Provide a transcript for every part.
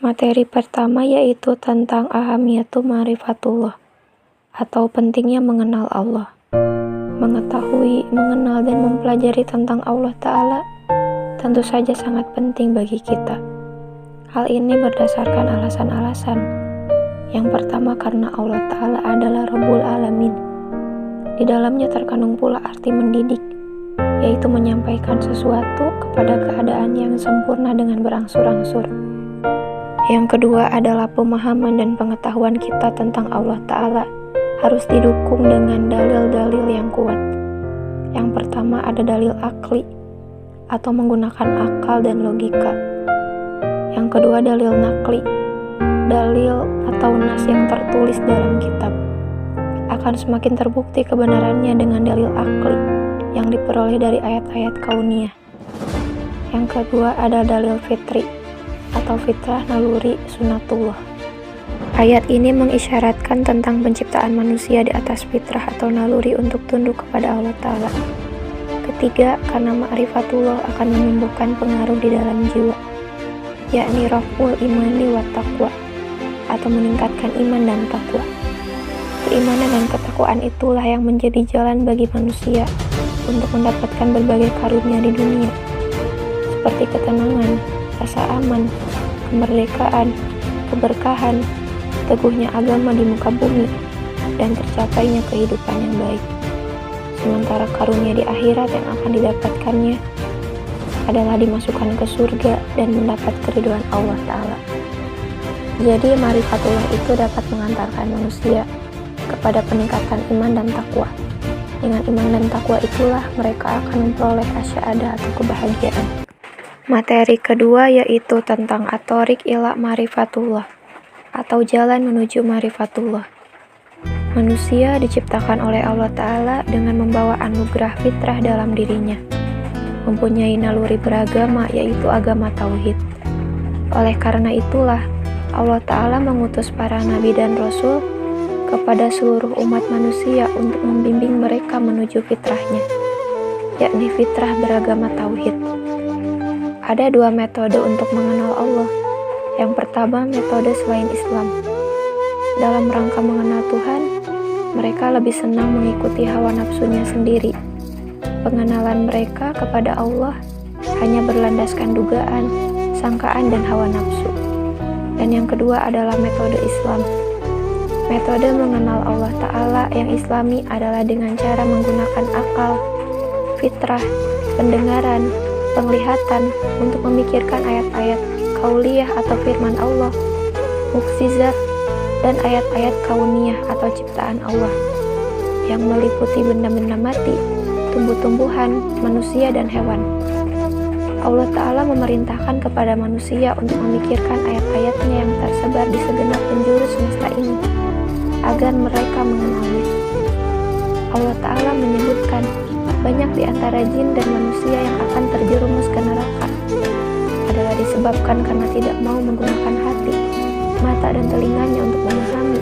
Materi pertama yaitu tentang ahamiyatu ma'rifatullah atau pentingnya mengenal Allah. Mengetahui, mengenal, dan mempelajari tentang Allah Ta'ala tentu saja sangat penting bagi kita. Hal ini berdasarkan alasan-alasan. Yang pertama karena Allah Ta'ala adalah Rabbul Alamin. Di dalamnya terkandung pula arti mendidik, yaitu menyampaikan sesuatu kepada keadaan yang sempurna dengan berangsur-angsur. Yang kedua adalah pemahaman dan pengetahuan kita tentang Allah Ta'ala harus didukung dengan dalil-dalil yang kuat. Yang pertama ada dalil akli atau menggunakan akal dan logika. Yang kedua dalil nakli, dalil atau nas yang tertulis dalam kitab. Akan semakin terbukti kebenarannya dengan dalil akli yang diperoleh dari ayat-ayat kauniyah. Yang kedua ada dalil fitri atau fitrah naluri sunatullah. Ayat ini mengisyaratkan tentang penciptaan manusia di atas fitrah atau naluri untuk tunduk kepada Allah Ta'ala. Ketiga, karena ma'rifatullah akan menumbuhkan pengaruh di dalam jiwa, yakni raf'ul imani wa taqwa, atau meningkatkan iman dan takwa. Keimanan dan ketakwaan itulah yang menjadi jalan bagi manusia untuk mendapatkan berbagai karunia di dunia, seperti ketenangan, rasa aman, kemerdekaan, keberkahan, teguhnya agama di muka bumi, dan tercapainya kehidupan yang baik. Sementara karunia di akhirat yang akan didapatkannya adalah dimasukkan ke surga dan mendapat keridhaan Allah Ta'ala. Jadi ma'rifatullah itu dapat mengantarkan manusia kepada peningkatan iman dan takwa. Dengan iman dan takwa itulah mereka akan memperoleh asy'adah atau kebahagiaan. Materi kedua yaitu tentang at-thoriq ila ma'rifatullah atau jalan menuju ma'rifatullah. Manusia diciptakan oleh Allah Ta'ala dengan membawa anugerah fitrah dalam dirinya, mempunyai naluri beragama yaitu agama tauhid. Oleh karena itulah Allah Ta'ala mengutus para nabi dan rasul kepada seluruh umat manusia untuk membimbing mereka menuju fitrahnya, yakni fitrah beragama tauhid. Ada dua metode untuk mengenal Allah. Yang pertama, metode selain Islam. Dalam rangka mengenal Tuhan, mereka lebih senang mengikuti hawa nafsunya sendiri. Pengenalan mereka kepada Allah hanya berlandaskan dugaan, sangkaan, dan hawa nafsu. Dan yang kedua adalah metode Islam. Metode mengenal Allah Ta'ala yang Islami adalah dengan cara menggunakan akal, fitrah, pendengaran, penglihatan untuk memikirkan ayat-ayat kauliyah atau firman Allah, mukjizat, dan ayat-ayat kauniyah atau ciptaan Allah yang meliputi benda-benda mati, tumbuh-tumbuhan, manusia, dan hewan. Allah Ta'ala memerintahkan kepada manusia untuk memikirkan ayat-ayatnya yang tersebar di segenap penjuru semesta ini agar mereka mengenalnya. Allah Ta'ala menyebutkan banyak di antara jin dan manusia yang akan terjerumus ke neraka adalah disebabkan karena tidak mau menggunakan hati, mata, dan telinganya untuk memahami,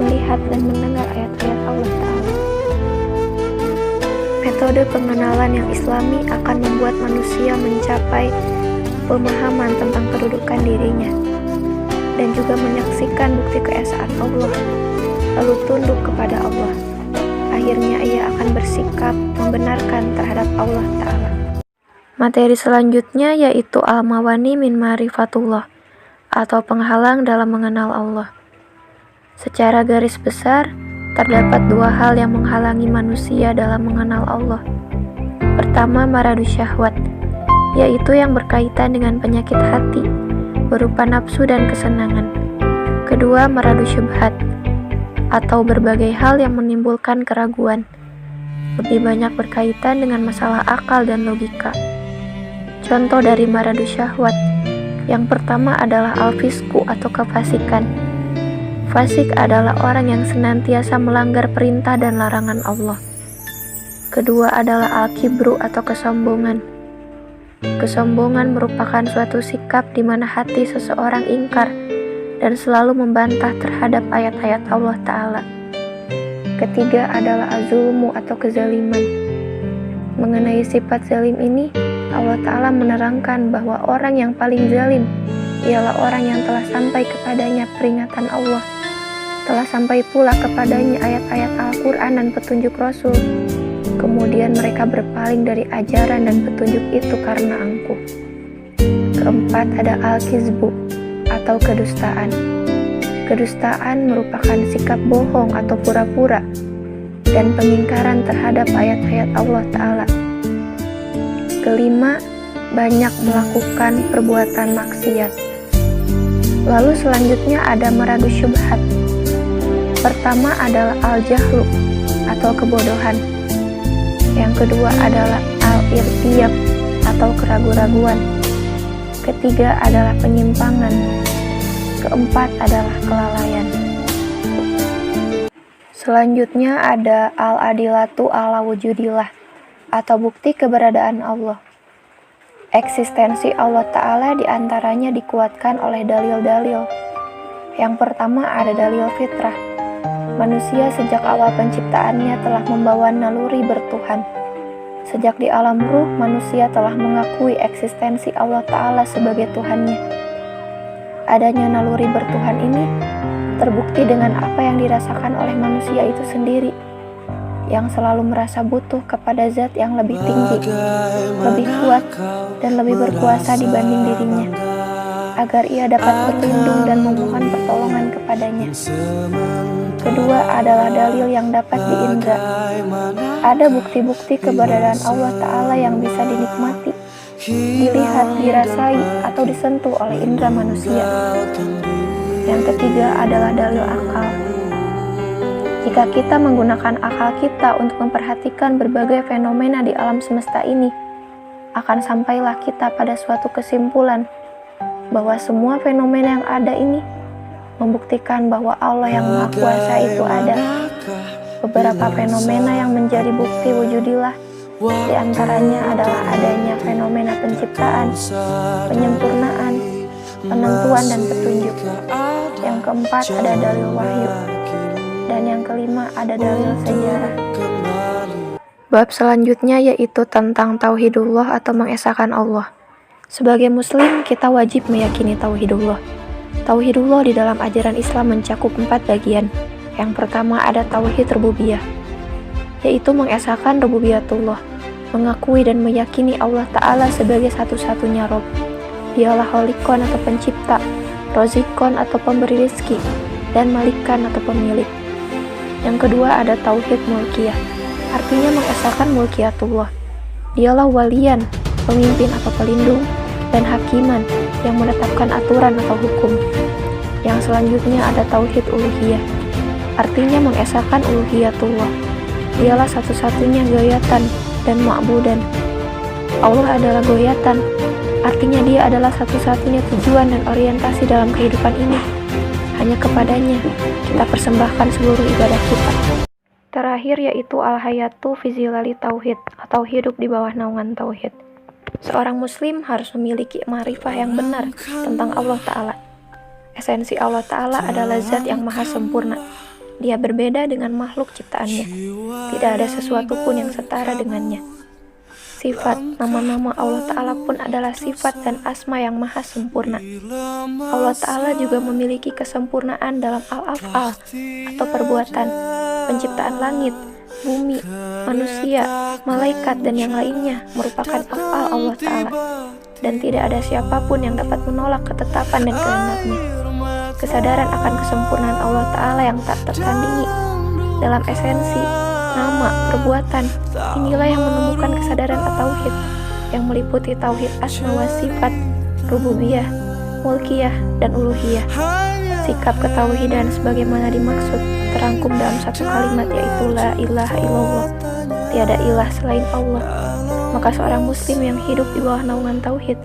melihat, dan mendengar ayat-ayat Allah Ta'ala. Metode pengenalan yang Islami akan membuat manusia mencapai pemahaman tentang kedudukan dirinya dan juga menyaksikan bukti keesaan Allah, lalu tunduk kepada Allah. Akhirnya ia akan bersikap membenarkan terhadap Allah Ta'ala. Materi selanjutnya yaitu al-mawani min ma'rifatullah atau penghalang dalam mengenal Allah. Secara garis besar, terdapat dua hal yang menghalangi manusia dalam mengenal Allah. Pertama, maradu syahwat, yaitu yang berkaitan dengan penyakit hati, berupa nafsu dan kesenangan. Kedua, maradu syubhat, atau berbagai hal yang menimbulkan keraguan, lebih banyak berkaitan dengan masalah akal dan logika. Contoh dari maradu syahwat, yang pertama adalah al-fisku atau kefasikan. Fasik adalah orang yang senantiasa melanggar perintah dan larangan Allah. Kedua adalah al-kibru atau kesombongan. Kesombongan merupakan suatu sikap di mana hati seseorang ingkar dan selalu membantah terhadap ayat-ayat Allah Ta'ala. Ketiga adalah az-zulmu atau kezaliman. Mengenai sifat zalim ini, Allah Ta'ala menerangkan bahwa orang yang paling zalim Ialah orang yang telah sampai kepadanya peringatan Allah, telah sampai pula kepadanya ayat-ayat Al-Quran dan petunjuk Rasul. Kemudian mereka berpaling dari ajaran dan petunjuk itu karena angkuh. Keempat ada al-kizbu atau kedustaan. Kedustaan merupakan sikap bohong atau pura-pura dan pengingkaran terhadap ayat-ayat Allah Ta'ala. Kelima, banyak melakukan perbuatan maksiat. Lalu selanjutnya ada meragu syubhat. Pertama adalah al-jahlu atau kebodohan. Yang kedua adalah al-irtiyab atau keraguan-raguan. Ketiga adalah penyimpangan. Keempat adalah kelalaian. Selanjutnya ada al-adilatu ala wujudillah atau bukti keberadaan Allah. Eksistensi Allah Ta'ala diantaranya dikuatkan oleh dalil-dalil. Yang pertama ada dalil fitrah. Manusia sejak awal penciptaannya telah membawa naluri bertuhan. Sejak di alam ruh, manusia telah mengakui eksistensi Allah Ta'ala sebagai Tuhannya. Adanya naluri bertuhan ini terbukti dengan apa yang dirasakan oleh manusia itu sendiri, yang selalu merasa butuh kepada zat yang lebih tinggi, lebih kuat, dan lebih berkuasa dibanding dirinya, agar ia dapat berlindung dan memohon pertolongan kepadanya. Kedua adalah dalil yang dapat diindra. Ada bukti-bukti keberadaan Allah Ta'ala yang bisa dinikmati, dilihat, dirasai, atau disentuh oleh indera manusia. Yang ketiga adalah dalil akal. Jika kita menggunakan akal kita untuk memperhatikan berbagai fenomena di alam semesta ini, akan sampailah kita pada suatu kesimpulan bahwa semua fenomena yang ada ini membuktikan bahwa Allah yang Maha Kuasa itu ada. Beberapa fenomena yang menjadi bukti wujudillah di antaranya adalah adanya fenomena penciptaan, penyempurnaan, penentuan, dan petunjuk. Yang keempat ada dalil wahyu. Dan yang kelima ada dalil sejarah. Bab selanjutnya yaitu tentang tauhidullah atau mengesahkan Allah. Sebagai muslim, kita wajib meyakini tauhidullah. Tauhidullah di dalam ajaran Islam mencakup 4 bagian. Yang pertama ada tauhid rububiyah, yaitu mengesahkan rububiyatullah, mengakui dan meyakini Allah Ta'ala sebagai satu-satunya Rob. Dialah Kholikon atau pencipta, Rozikon atau pemberi rizki, dan Malikan atau pemilik. Yang kedua ada tauhid mulkiyah, artinya mengesahkan mulkiyatullah. Dialah walian, pemimpin atau pelindung, dan hakiman yang menetapkan aturan atau hukum. Yang selanjutnya ada tauhid uluhiyah, artinya mengesahkan uluhiyatullah. Dialah satu-satunya goyatan dan ma'budan. Allah adalah goyatan, artinya dia adalah satu-satunya tujuan dan orientasi dalam kehidupan ini. Hanya kepadanya kita persembahkan seluruh ibadah kita. Terakhir yaitu al-hayatu fi zilali tauhid atau hidup di bawah naungan tauhid. Seorang muslim harus memiliki ma'rifah yang benar tentang Allah Ta'ala. Esensi Allah Ta'ala adalah zat yang maha sempurna. Dia berbeda dengan makhluk ciptaannya. Tidak ada sesuatu pun yang setara dengannya. Sifat, nama-nama Allah Ta'ala pun adalah sifat dan asma yang maha sempurna. Allah Ta'ala juga memiliki kesempurnaan dalam al-af'al atau perbuatan, penciptaan langit, bumi, manusia, malaikat, dan yang lainnya merupakan af'al Allah Ta'ala. Dan tidak ada siapapun yang dapat menolak ketetapan dan kehendaknya. Kesadaran akan kesempurnaan Allah Ta'ala yang tak tertandingi dalam esensi, nama, perbuatan, inilah yang menemukan kesadaran at-tauhid yang meliputi tauhid asma wa sifat, rububiyah, mulkiyah, dan uluhiyah. Sikap ketauhidan sebagaimana dimaksud terangkum dalam satu kalimat yaitu la ilaha illallah, tiada ilah selain Allah. Maka seorang muslim yang hidup di bawah naungan tauhid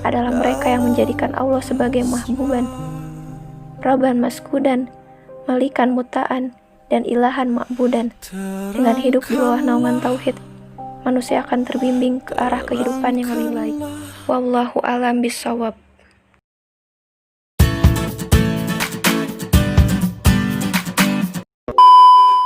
adalah mereka yang menjadikan Allah sebagai mahbuban, Rabban maskudan, Malikan mutaan, dan ilahan ma'budan. Dengan hidup di bawah naungan tauhid, manusia akan terbimbing ke arah kehidupan yang lebih baik. Wallahu a'lam bishawab.